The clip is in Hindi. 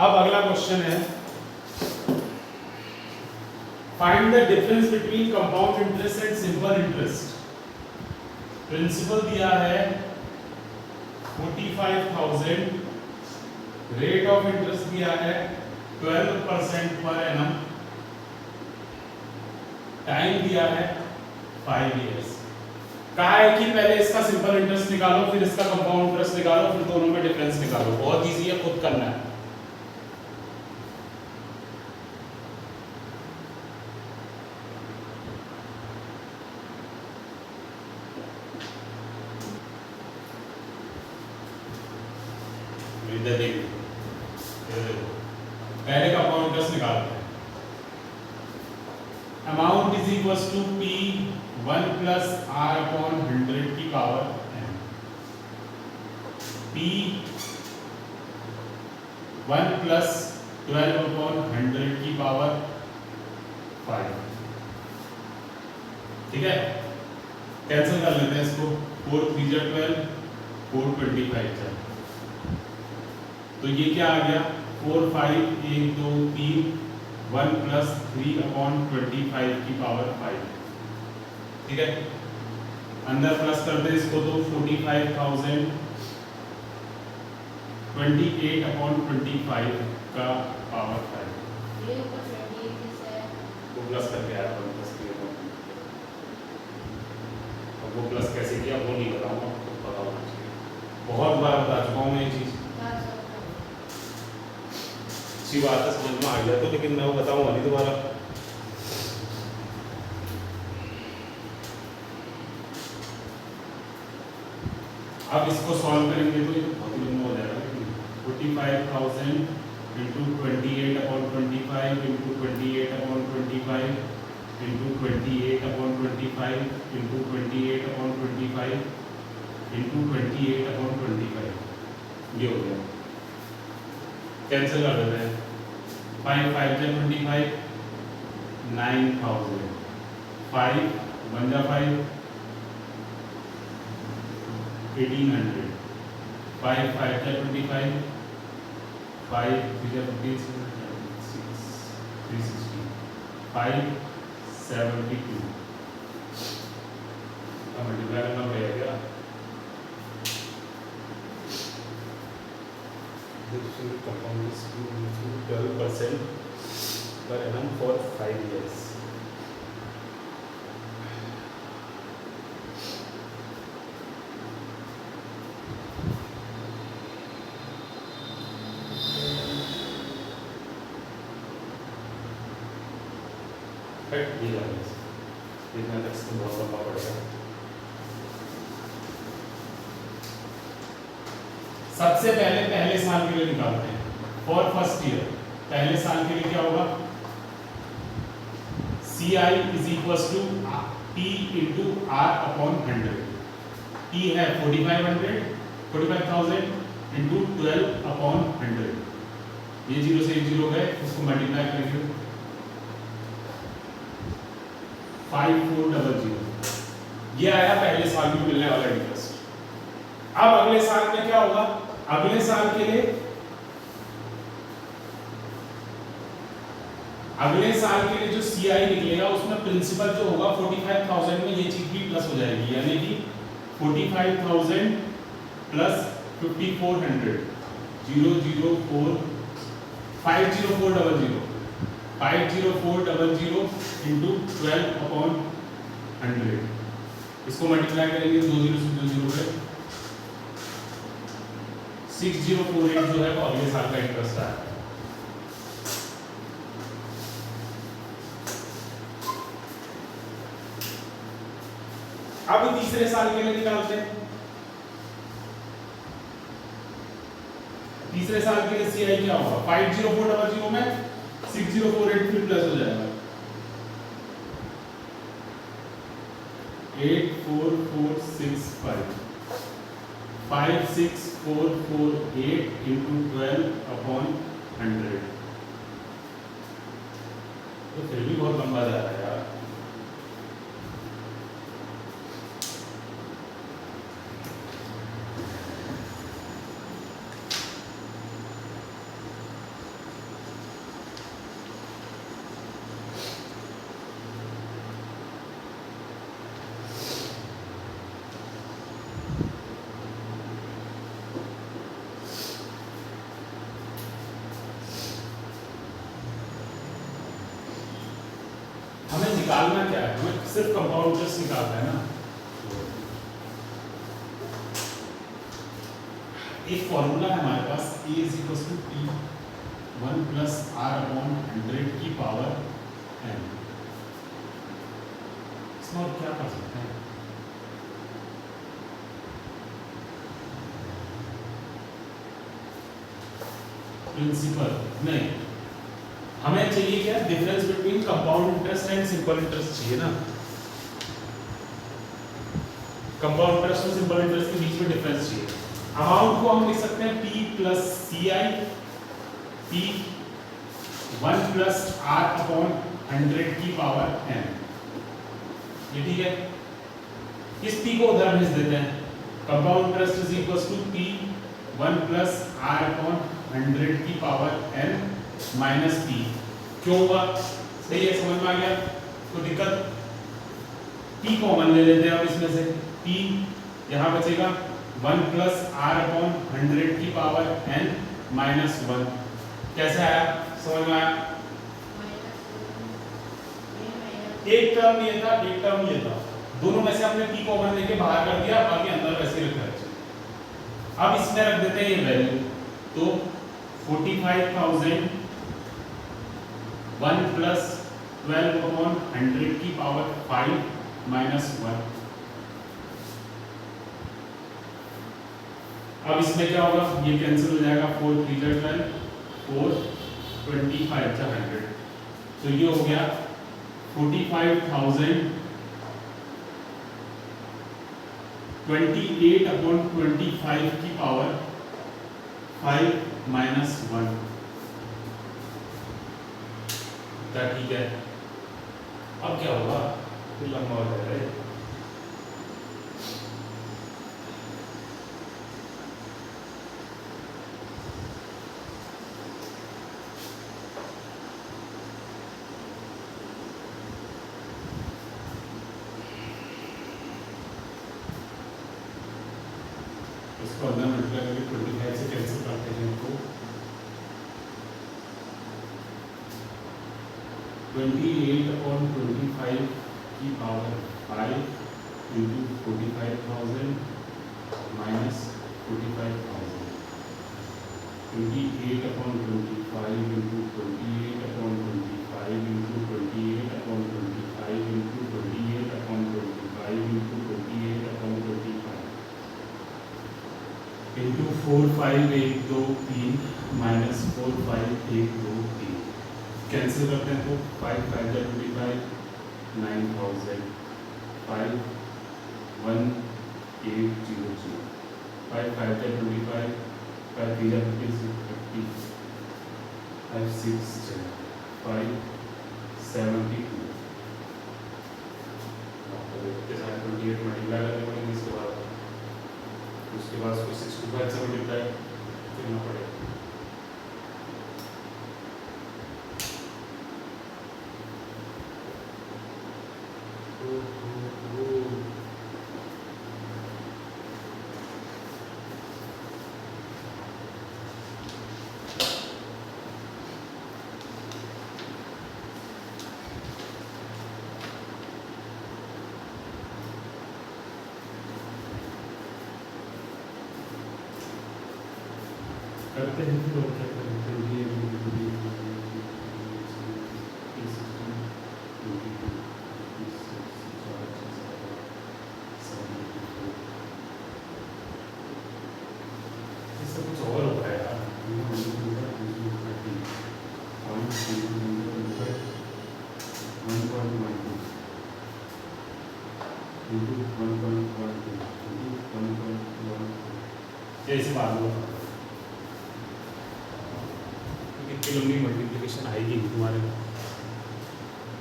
अब अगला क्वेश्चन है, find the difference between compound interest and simple interest. Principal दिया है 45,000, रेट ऑफ इंटरेस्ट दिया है 12% पर एनम, टाइम दिया है 5 इयर्स। कहा है कि पहले इसका सिंपल इंटरेस्ट निकालो, फिर इसका कंपाउंड इंटरेस्ट निकालो, फिर दोनों में डिफरेंस निकालो। बहुत इजी है, खुद करना है। पहले कंपाउंड इंटरेस्ट निकालते हैं। Amount is equal to P 1 plus R upon 100 की power n। P 1 plus 12 upon 100 की पावर 5। ठीक है, कैंसिल कर लेते हैं इसको। 4 3 जा 12, 4 25 जा, तो ये क्या आ गया 4 5 1 2 3 1 प्लस 3 अपॉन 25 की पावर 5। ठीक है, अंदर प्लस कर दे इसको तो 45,000 28 अपॉन 25 का पावर 5। वो प्लस करके आया 1 प्लस 3 अपॉन। अब वो प्लस कैसे किया वो नहीं बताऊंगा, आपको पता होना चाहिए, बहुत बार बता चुका हूँ मैं ये चीज़। अच्छी बात है, समझ में आ गया तो, लेकिन मैं वो बताऊंगा नहीं दोबारा। अब इसको सॉल्व करेंगे तो ये बहुत ही लंबा हो जाएगा। 45,000 into 28 upon 25 into 28 upon 25 into 28 upon 25 into 28 upon 25 into 28 upon 25, ये हो गया। कैंसिल कर देते हैं। 5 5 जा 25, 9,000, 5 1 जा 5, 1800, 5 5 जा 25, 5 3 जा 15, 360, 572। अब मल्टीप्लाई करना पड़ेगा क्या? 12% per annum for 5 years. तो बहुत लंबा पड़ेगा। सबसे पहले साल के लिए निकालते हैं। फॉर फर्स्ट ईयर, पहले साल के लिए क्या होगा? CI is equal to P into R upon 100। P है 45,000 इंटू 12 अपॉन 100। ये 0 से 1 0 गए, इसको मल्टीप्लाई करेंगे 5400। ये आया पहले साल में मिलने वाला इंटरेस्ट। अब अगले साल में क्या होगा? अगले साल के लिए जो CI निकलेगा उसमें प्रिंसिपल जो होगा 45,000 में ये चीज भी प्लस हो जाएगी, यानी कि 45,000 प्लस 5400 004 50400 50400 इंटू 12 अपॉन 100। इसको मल्टीप्लाई करेंगे 2 0 से 2 0 पे 6048 जो है वो अगले साल का इंटरेस्ट आया। अब तीसरे साल के लिए निकालते हैं। तीसरे साल के लिए CI क्या होगा? 50400 में 6048 फिर प्लस हो जाएगा 84465 56448 इंटू 12 अपॉन 100। तो फिर भी बहुत लंबा जा रहा है यार। निकालना क्या है, हमें सिर्फ कंपाउंड इंटरेस्ट निकालना है ना। एक फॉर्मूला है हमारे पास, a is equal to p 1 plus r upon 100 की पावर n। इसमें और क्या कर सकते हैं, प्रिंसिपल नहीं, हमें चाहिए क्या, difference between compound interest and simple interest चाहिए ना। कंपाउंड इंटरेस्ट और सिंपल इंटरेस्ट के बीच में डिफरेंस चाहिए। अमाउंट को हम लिख सकते हैं p प्लस सी आई, p 1 प्लस r अपॉन 100 की पावर n। ये ठीक है, इस p को उधर भेज देते हैं, compound interest is equal to p 1 plus r upon 100 की पावर n माइनस p। क्यों हुआ, सही है, समझ में आ गया, कोई दिक्कत। p कॉमन ले लेते हैं अब इसमें से, p यहाँ बचेगा 1 प्लस r अपॉन 100 की पावर n माइनस 1। कैसे आया, समझ में आया, एक टर्म ये था, एक टर्म ये था, दोनों में से हमने p कॉमन लेके बाहर कर दिया, बाकी अंदर वैसे ही रखा है। अब इसमें रख देते हैं ये वैल्यू, तो 45,000 1 प्लस 12 अपॉन 100 की पावर 5 माइनस 1। अब इसमें क्या होगा, ये कैंसिल हो जाएगा, 4 3 12 4 25 जा 100, तो ये हो गया 45,000 28 अपॉन 25 की पावर 5 माइनस 1। ठीक है, अब क्या होगा, फिर लंबा हो जाएगा। इसको अंदर मल्टीप्लाई करके 25 से कैंसिल करते हैं, तो 28 अपॉन 25 की power 5 into 45,000 minus 45,000, 28 upon 25 into 28 upon 25 into 28 upon 25 into 28 upon 25 into 28 upon 25 into 4 5 1 2 3 minus 4 5 1 2 3। Cancel करते हैं तो 5 5 25 9,000 5 1 8 0 0 5 5 25 5 3 50 5 6 5 72 के साथ 28 मल्टीप्लाई करने पड़ेंगे, उसके बाद उसको 65 से मल्टीप्लाई करना पड़ेगा। करते हैं फिर और क्या करते हैं, ये इससे कुछ और होता है यार, जैसे बात हुआ कितनी लंबी मल्टीप्लिकेशन आएगी तुम्हारे